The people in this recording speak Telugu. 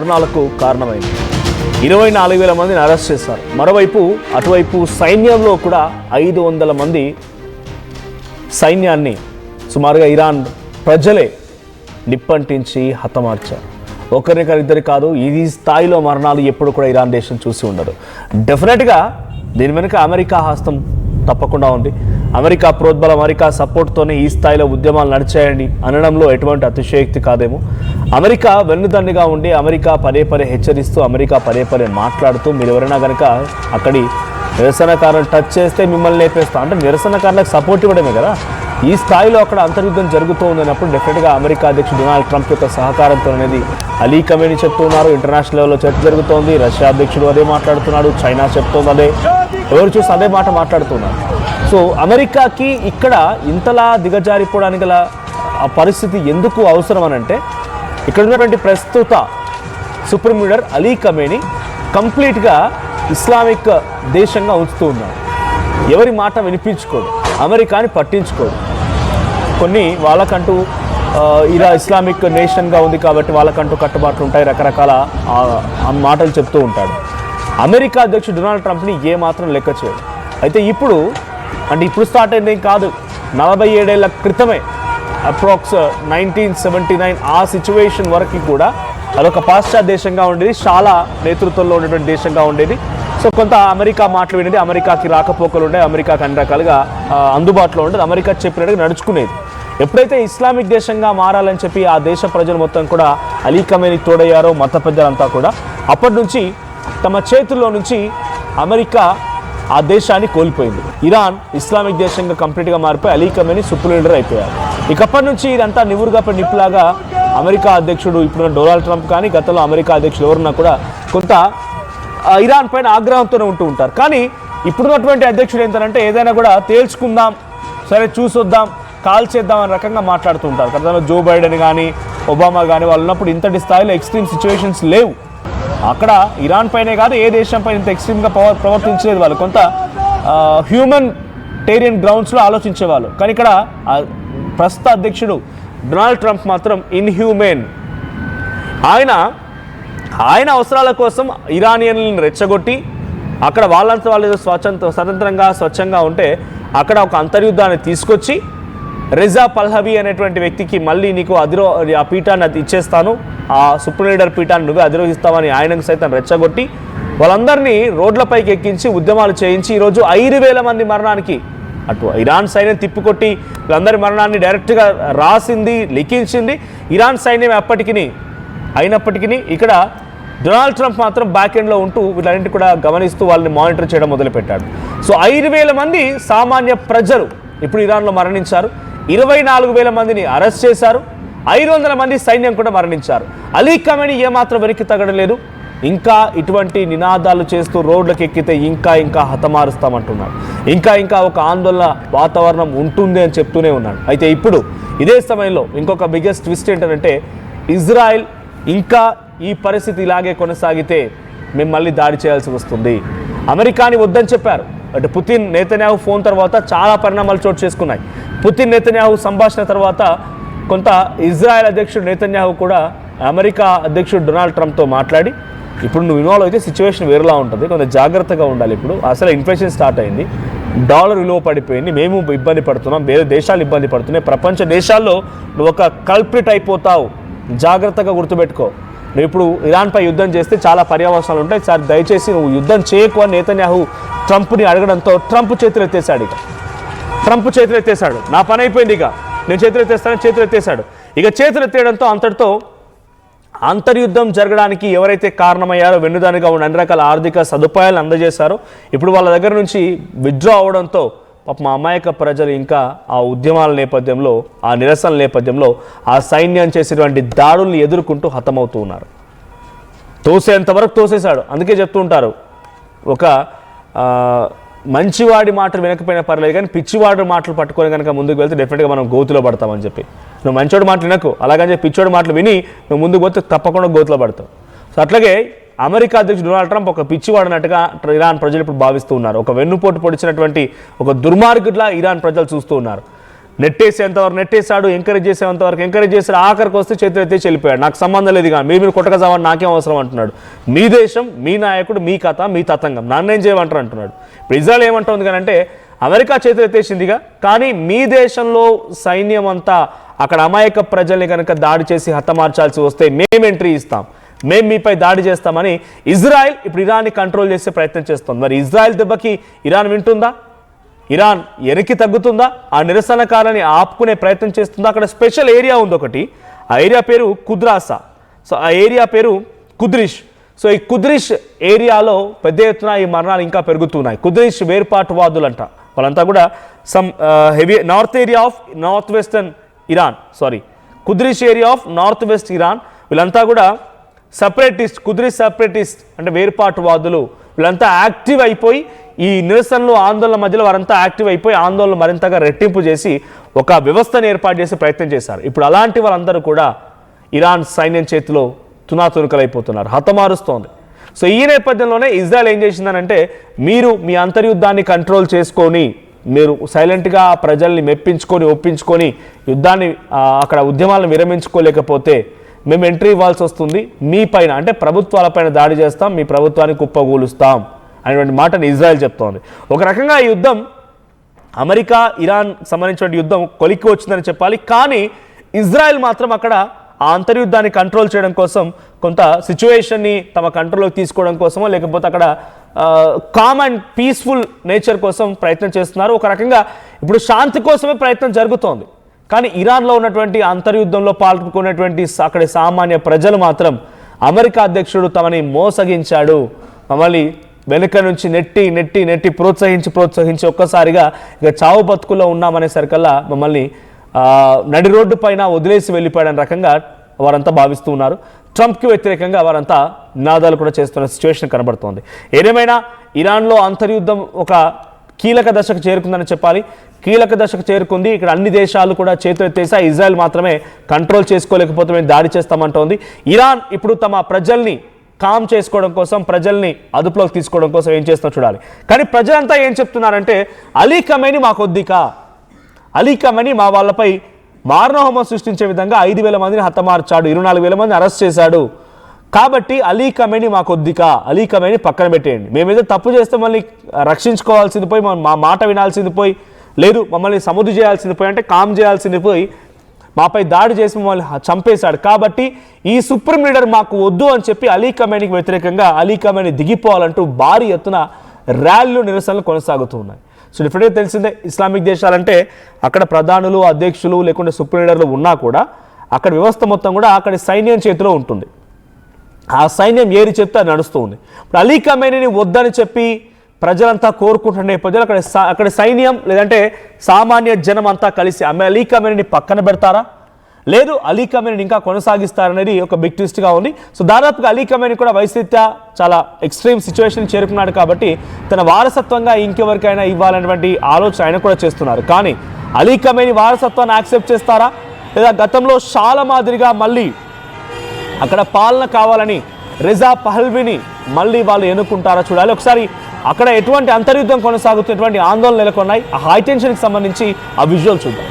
మరణాలకు కారణమైంది. 24,000 మందిని అరెస్ట్ చేశారు. మరోవైపు అటువైపు సైన్యంలో కూడా 500 మంది సైన్యాన్ని సుమారుగా ఇరాన్ ప్రజలే నిప్పంటించి హతమార్చారు. ఒకరిద్దరు కాదు, ఈ స్థాయిలో మరణాలు ఎప్పుడు కూడా ఇరాన్ దేశం చూసి ఉండదు. డెఫినెట్గా దీని వెనుక అమెరికా హస్తం తప్పకుండా ఉంది. అమెరికా ప్రోద్బలం, అమెరికా సపోర్ట్తోనే ఈ స్థాయిలో ఉద్యమాలు నడిచాయండి అనడంలో ఎటువంటి అతిశయోక్తి కాదేమో. అమెరికా వెన్నుదన్నుగా ఉండి అమెరికా పదే హెచ్చరిస్తూ, అమెరికా పదే మాట్లాడుతూ, మీరు ఎవరైనా కనుక అక్కడి నిరసనకారులను టచ్ చేస్తే మిమ్మల్ని లేపేస్తాం అంటే నిరసనకారులకు సపోర్ట్ ఇవ్వడమే కదా. ఈ స్థాయిలో అక్కడ అంతర్యుద్ధం జరుగుతూ ఉందన్నప్పుడు డెఫినెట్గా అమెరికా అధ్యక్షుడు డొనాల్డ్ ట్రంప్ యొక్క సహకారంతో అనేది అలీ కమేనీ చెప్తున్నారు. ఇంటర్నేషనల్ లెవెల్లో చర్చ జరుగుతోంది. రష్యా అధ్యక్షుడు అదే మాట్లాడుతున్నాడు, చైనా చెప్తోంది అదే, ఎవరు చూసి అదే మాట మాట్లాడుతున్నారు. సో అమెరికాకి ఇక్కడ ఇంతలా దిగజారిపోవడానికి గల ఆ పరిస్థితి ఎందుకు అవసరం అని అంటే, ఇక్కడ ఉన్నటువంటి ప్రస్తుత సుప్రీం లీడర్ అలీ కమేనీ కంప్లీట్గా ఇస్లామిక్ దేశంగా ఉంచుతూ ఉన్నారు. ఎవరి మాట వినిపించుకోడు, అమెరికాని పట్టించుకోడు. కొన్ని వాళ్ళకంటూ ఇస్లామిక్ నేషన్గా ఉంది కాబట్టి వాళ్ళకంటూ కట్టుబాట్లు ఉంటాయి, రకరకాల మాటలు చెప్తూ ఉంటాడు. అమెరికా అధ్యక్షుడు డొనాల్డ్ ట్రంప్ని ఏమాత్రం లెక్క చేయడు. అయితే ఇప్పుడు స్టార్ట్ అయింది కాదు, 47 ఏళ్ల క్రితమే అప్రాక్స్ 1979 ఆ సిచ్యువేషన్ వరకు కూడా అదొక పాశ్చాత్య దేశంగా ఉండేది, చాలా నేతృత్వంలో ఉన్నటువంటి దేశంగా ఉండేది. సో కొంత అమెరికా మాటలు వినేది, అమెరికాకి రాకపోకలు ఉండే, అమెరికాకి అన్ని రకాలుగా అందుబాటులో ఉండేది, అమెరికా చెప్పినట్టుగా నడుచుకునేది. ఎప్పుడైతే ఇస్లామిక్ దేశంగా మారాలని చెప్పి ఆ దేశ ప్రజలు మొత్తం కూడా అలీ కమేనీ తోడయ్యారో, మత పెద్దలంతా కూడా, అప్పటి నుంచి తమ చేతుల్లో నుంచి అమెరికా ఆ దేశాన్ని కోల్పోయింది. ఇరాన్ ఇస్లామిక్ దేశంగా కంప్లీట్గా మారిపోయి అలీ కమేనీ సుప్రీం లీడర్ అయిపోయారు. ఇకప్పటి నుంచి ఇదంతా నివురుగా నిప్పులాగా అమెరికా అధ్యక్షుడు ఇప్పుడున్న డొనాల్డ్ ట్రంప్ కానీ గతంలో అమెరికా అధ్యక్షుడు ఎవరున్నా కూడా కొంత ఇరాన్ పైన ఆగ్రహంతోనే ఉంటూ ఉంటారు. కానీ ఇప్పుడున్నటువంటి అధ్యక్షుడు ఏంటంటే ఏదైనా కూడా తేల్చుకుందాం, సరే చూసొద్దాం, కాల్ చేద్దాం అనే రకంగా మాట్లాడుతూ ఉంటారు. గతంలో జో బైడెన్ కానీ ఒబామా కానీ వాళ్ళు ఉన్నప్పుడు ఇంతటి స్థాయిలో ఎక్స్ట్రీమ్ సిచ్యువేషన్స్ లేవు. అక్కడ ఇరాన్ పైనే కాదు ఏ దేశం పైన ఇంత ఎక్స్ట్రీమ్గా ప్రవర్తించలేదు. వాళ్ళు కొంత హ్యూమనిటేరియన్ గ్రౌండ్స్లో ఆలోచించేవాళ్ళు. కానీ ఇక్కడ ప్రస్తుత అధ్యక్షుడు డొనాల్డ్ ట్రంప్ మాత్రం ఇన్హ్యూమెన్. ఆయన అవసరాల కోసం ఇరానియన్లను రెచ్చగొట్టి అక్కడ వాళ్ళంతా వాళ్ళు స్వతంత్రంగా స్వచ్ఛంగా ఉంటే అక్కడ ఒక అంతర్యుద్ధాన్ని తీసుకొచ్చి రెజా పహ్లవి అనేటువంటి వ్యక్తికి మళ్ళీ నీకు ఆ పీఠాన్ని ఇచ్చేస్తాను, ఆ సుప్రీం లీడర్ పీఠాన్ని నువ్వే అధిరోహిస్తావని ఆయనకు సైతం రెచ్చగొట్టి వాళ్ళందరినీ రోడ్లపైకి ఎక్కించి ఉద్యమాలు చేయించి ఈరోజు 5,000 మంది మరణానికి అటు ఇరాన్ సైన్యం తిప్పికొట్టి వీళ్ళందరి మరణాన్ని డైరెక్ట్గా రాసింది, లిఖించింది ఇరాన్ సైన్యం. అయినప్పటికీ ఇక్కడ డొనాల్డ్ ట్రంప్ మాత్రం బ్యాక్ ఎండ్లో ఉంటూ వీళ్ళన్నింటి కూడా గమనిస్తూ వాళ్ళని మానిటర్ చేయడం మొదలుపెట్టాడు. సో 5,000 మంది సామాన్య ప్రజలు ఇప్పుడు ఇరాన్లో మరణించారు. 24,000 మందిని అరెస్ట్ చేశారు. 500 మంది సైన్యం కూడా మరణించారు. అలీ కమేనీ ఏమాత్రం వెనక్కి తగ్గడం లేదు. ఇంకా ఇటువంటి నినాదాలు చేస్తూ రోడ్లకు ఎక్కితే ఇంకా హతమారుస్తామంటున్నాడు. ఇంకా ఒక ఆందోళన వాతావరణం ఉంటుంది అని చెప్తూనే ఉన్నాడు. అయితే ఇప్పుడు ఇదే సమయంలో ఇంకొక బిగ్గెస్ట్ ట్విస్ట్ ఏంటంటే, ఇజ్రాయెల్ ఇంకా ఈ పరిస్థితి ఇలాగే కొనసాగితే మేము మళ్ళీ దాడి చేయాల్సి వస్తుంది. అమెరికాని వద్దని చెప్పారు. అంటే పుతిన్ నెతన్యాహు ఫోన్ తర్వాత చాలా పరిణామాలు చోటు చేసుకున్నాయి. పుతిన్ నెతన్యాహు సంభాషణ తర్వాత కొంత ఇజ్రాయెల్ అధ్యక్షుడు నెతన్యాహు కూడా అమెరికా అధ్యక్షుడు డొనాల్డ్ ట్రంప్తో మాట్లాడి, ఇప్పుడు నువ్వు ఇన్వాల్వ్ అయితే సిచ్యువేషన్ వేరేలా ఉంటుంది, కొంచెం జాగ్రత్తగా ఉండాలి. ఇప్పుడు అసలు ఇన్ఫ్లేషన్ స్టార్ట్ అయింది, డాలర్ విలువ పడిపోయింది, మేము ఇబ్బంది పడుతున్నాం, వేరే దేశాలు ఇబ్బంది పడుతున్నాయి, ప్రపంచ దేశాల్లో నువ్వు ఒక కల్ప్రిట్ అయిపోతావు, జాగ్రత్తగా గుర్తుపెట్టుకో. నువ్వు ఇప్పుడు ఇరాన్పై యుద్ధం చేస్తే చాలా పర్యవసానాలు ఉంటాయి, సార్ దయచేసి నువ్వు యుద్ధం చేయకు అని నెతన్యాహు ట్రంప్ని అడగడంతో ట్రంప్ చేతులు ఎత్తేసాడు. నా పని అయిపోయింది, ఇక నేను చేతులు ఎత్తేస్తాడు. ఇక చేతులు ఎత్తేయడంతో అంతటితో అంతర్యుద్ధం జరగడానికి ఎవరైతే కారణమయ్యారో, వెన్నుదానిగా ఉన్న అన్ని రకాల ఆర్థిక సదుపాయాలను అందజేశారో, ఇప్పుడు వాళ్ళ దగ్గర నుంచి విత్డ్రా అవడంతో పాపం అమాయక ప్రజలు ఇంకా ఆ ఉద్యమాల నేపథ్యంలో, ఆ నిరసనల నేపథ్యంలో ఆ సైన్యం చేసేటువంటి దాడుల్ని ఎదుర్కొంటూ హతమవుతూ ఉన్నారు. తోసేంతవరకు తోసేశాడు. అందుకే చెప్తూ ఉంటారు, ఒక మంచివాడి మాటలు వినకపోయినా పర్లేదు కానీ పిచ్చివాడి మాటలు పట్టుకొని కనుక ముందుకు వెళ్తే డెఫినెట్గా మనం గోతులో పడతామని చెప్పి, నువ్వు మంచివాడి మాటలు వినకు, అలాగని చెప్పి పిచ్చివాడి మాటలు విని నువ్వు ముందుకు పోతే తప్పకుండా గోతులో పడతావు. సో అట్లాగే అమెరికా అధ్యక్షుడు డొనాల్డ్ ట్రంప్ ఒక పిచ్చివాడనట్టుగా ఇరాన్ ప్రజలు ఇప్పుడు భావిస్తూ ఉన్నారు. ఒక వెన్నుపోటు పొడిచినటువంటి ఒక దుర్మార్గుడిలా ఇరాన్ ప్రజలు చూస్తూ ఉన్నారు. నెట్టేసేంతవరకు నెట్టేశాడు, ఎంకరేజ్ చేసేంతవరకు ఎంకరేజ్ చేశాడు, ఆఖరికి వస్తే చేతులు ఎత్తేసి వెళ్ళిపోయాడు. నాకు సంబంధం లేదు, కానీ మీరు కొట్టక చావని నాకేం అవసరం అంటున్నాడు. మీ దేశం, మీ నాయకుడు, మీ కథ, మీ తతంగం, నన్నేం చేయమంటారు అంటున్నాడు. ఇప్పుడు ఇజ్రాయెల్ ఏమంటుంది కానీ అంటే అమెరికా చేతులు ఎత్తేసిందిగా, కానీ మీ దేశంలో సైన్యం అంతా అక్కడ అమాయక ప్రజల్ని కనుక దాడి చేసి హతమార్చాల్సి వస్తే మేము ఎంట్రీ ఇస్తాం, మేము మీపై దాడి చేస్తామని ఇజ్రాయెల్ ఇప్పుడు ఇరాన్ని కంట్రోల్ చేసే ప్రయత్నం చేస్తుంది. మరి ఇజ్రాయెల్ దెబ్బకి ఇరాన్ వింటుందా? ఇరాన్ వెనక్కి తగ్గుతుందా? ఆ నిరసనకారులని ఆపుకునే ప్రయత్నం చేస్తుందా? అక్కడ స్పెషల్ ఏరియా ఉంది ఒకటి, ఆ ఏరియా పేరు కుద్రాసా. సో ఆ ఏరియా పేరు కుద్రిష్. సో ఈ కుద్రిష్ ఏరియాలో పెద్ద ఎత్తున ఈ మరణాలు ఇంకా పెరుగుతున్నాయి. కుద్రిష్ వేర్పాటువాదులు అంట, వాళ్ళంతా కూడా heavy north area of north western Iran, Kurdish area of north west Iran, వీళ్ళంతా కూడా సపరేటిస్ట్, కుద్రిష్ సపరేటిస్ట్ అంటే వేర్పాటువాదులు. వీళ్ళంతా యాక్టివ్ అయిపోయి ఈ నిరసనలు ఆందోళన మధ్యలో వారంతా యాక్టివ్ అయిపోయి ఆందోళన మరింతగా రెట్టింపు చేసి ఒక వ్యవస్థను ఏర్పాటు చేసే ప్రయత్నం చేశారు. ఇప్పుడు అలాంటి వాళ్ళందరూ కూడా ఇరాన్ సైన్యం చేతిలో తునాతునకలైపోతున్నారు, హతమారుస్తోంది. సో ఈ నేపథ్యంలోనే ఇజ్రాయెల్ ఏం చేసిందనంటే, మీరు మీ అంతర్యుద్ధాన్ని కంట్రోల్ చేసుకొని మీరు సైలెంట్గా ప్రజల్ని మెప్పించుకొని ఒప్పించుకొని యుద్ధాన్ని అక్కడ ఉద్యమాలను విరమించుకోలేకపోతే మేము ఎంట్రీ ఇవ్వాల్సి వస్తుంది, మీ పైన అంటే ప్రభుత్వాలపైన దాడి చేస్తాం, మీ ప్రభుత్వాన్ని కుప్పగూలుస్తాం అనేటువంటి మాటని ఇజ్రాయెల్ చెప్తోంది. ఒక రకంగా ఈ యుద్ధం అమెరికా ఇరాన్ సంబంధించిన యుద్ధం కొలిక్కి వచ్చిందని చెప్పాలి. కానీ ఇజ్రాయెల్ మాత్రం అక్కడ ఆ అంతర్యుద్ధాన్ని కంట్రోల్ చేయడం కోసం, కొంత సిచ్యువేషన్ని తమ కంట్రోల్లోకి తీసుకోవడం కోసమో లేకపోతే అక్కడ కామ్ అండ్ పీస్ఫుల్ నేచర్ కోసం ప్రయత్నం చేస్తున్నారు. ఒక రకంగా ఇప్పుడు శాంతి కోసమే ప్రయత్నం జరుగుతోంది. కానీ ఇరాన్లో ఉన్నటువంటి అంతర్యుద్ధంలో పాల్గొనేటువంటి అక్కడి సామాన్య ప్రజలు మాత్రం అమెరికా అధ్యక్షుడు తమని మోసగించాడు, మమ్మల్ని వెనుక నుంచి నెట్టి నెట్టి నెట్టి ప్రోత్సహించి ఒక్కసారిగా ఇక చావు బతుకుల్లో ఉన్నామనేసరికల్లా మమ్మల్ని నడి రోడ్డు పైన వదిలేసి వెళ్ళిపోయాడని రకంగా వారంతా భావిస్తూ ఉన్నారు. ట్రంప్కి వ్యతిరేకంగా వారంతా నినాదాలు కూడా చేస్తున్న సిచ్యువేషన్ కనబడుతోంది. ఏదేమైనా ఇరాన్లో అంతర్యుద్ధం ఒక కీలక దశకు చేరుకుందని చెప్పాలి. కీలక దశకు చేరుకుంది. ఇక్కడ అన్ని దేశాలు కూడా చేతులు ఎత్తేసా, ఇజ్రాయెల్ మాత్రమే కంట్రోల్ చేసుకోలేకపోతే మేము దాడి చేస్తామంటోంది. ఇరాన్ ఇప్పుడు తమ ప్రజల్ని కామ్ చేసుకోవడం కోసం, ప్రజల్ని అదుపులోకి తీసుకోవడం కోసం ఏం చేస్తున్నా చూడాలి. కానీ ప్రజలంతా ఏం చెప్తున్నారంటే, అలీ ఖమేనీ మాకొద్దికా, అలీ ఖమేనీ మా వాళ్ళపై మారణహోమం సృష్టించే విధంగా 5,000 మందిని హతమార్చాడు, 24,000 మందిని అరెస్ట్ చేశాడు, కాబట్టి అలీ ఖమేనీ మాకొద్దికా, అలీ ఖమేనీ పక్కన పెట్టేయండి. మేమేదో తప్పు చేస్తే మళ్ళీ రక్షించుకోవాల్సింది పోయి, మా మాట వినాల్సింది పోయి, లేదు మమ్మల్ని సముద్ర చేయాల్సింది పోయి, అంటే కామ్ చేయాల్సింది పోయి మాపై దాడి చేసి మమ్మల్ని చంపేశాడు, కాబట్టి ఈ సుప్రీం లీడర్ మాకు వద్దు అని చెప్పి అలీ ఖమేనీకి వ్యతిరేకంగా అలీ ఖమేనీ దిగిపోవాలంటూ భారీ ఎత్తున ర్యాలీలు, నిరసనలు కొనసాగుతూ ఉన్నాయి. సో డిఫరెంట్గా తెలిసిందే, ఇస్లామిక్ దేశాలంటే అక్కడ ప్రధానులు, అధ్యక్షులు లేకుంటే సుప్రీం లీడర్లు ఉన్నా కూడా అక్కడ వ్యవస్థ మొత్తం కూడా అక్కడి సైన్యం చేతిలో ఉంటుంది. ఆ సైన్యం ఏది చెప్తే అది నడుస్తూ ఉంది. ఇప్పుడు అలీ ఖమేనీని వద్దని చెప్పి ప్రజలంతా కోరుకుంటున్న నేపథ్యంలో అక్కడ సైన్యం లేదంటే సామాన్య జనం అంతా కలిసి అలీ ఖమేనీని పక్కన పెడతారా, లేదు అలీ ఖమేనీని ఇంకా కొనసాగిస్తారనేది ఒక బిగ్ ట్విస్ట్గా ఉంది. సో దాదాపుగా అలీ ఖమేనీ కూడా వయసురీత్యా చాలా ఎక్స్ట్రీమ్ సిచ్యువేషన్ చేరుకున్నాడు కాబట్టి తన వారసత్వంగా ఇంకెవరికైనా ఇవ్వాలనేటువంటి ఆలోచన ఆయన కూడా చేస్తున్నారు. కానీ అలీ ఖమేనీ వారసత్వాన్ని యాక్సెప్ట్ చేస్తారా, లేదా గతంలో షాల మాదిరిగా మళ్ళీ అక్కడ పాలన కావాలని రిజా పహల్వీని మళ్ళీ వాళ్ళు ఎన్నుకుంటారా చూడాలి. ఒకసారి అక్కడ ఎటువంటి అంతర్యుద్ధం కొనసాగుతున్నటువంటి ఆందోళన నెలకొన్నాయి, ఆ హై టెన్షన్కి సంబంధించి ఆ విజువల్ చూద్దాం.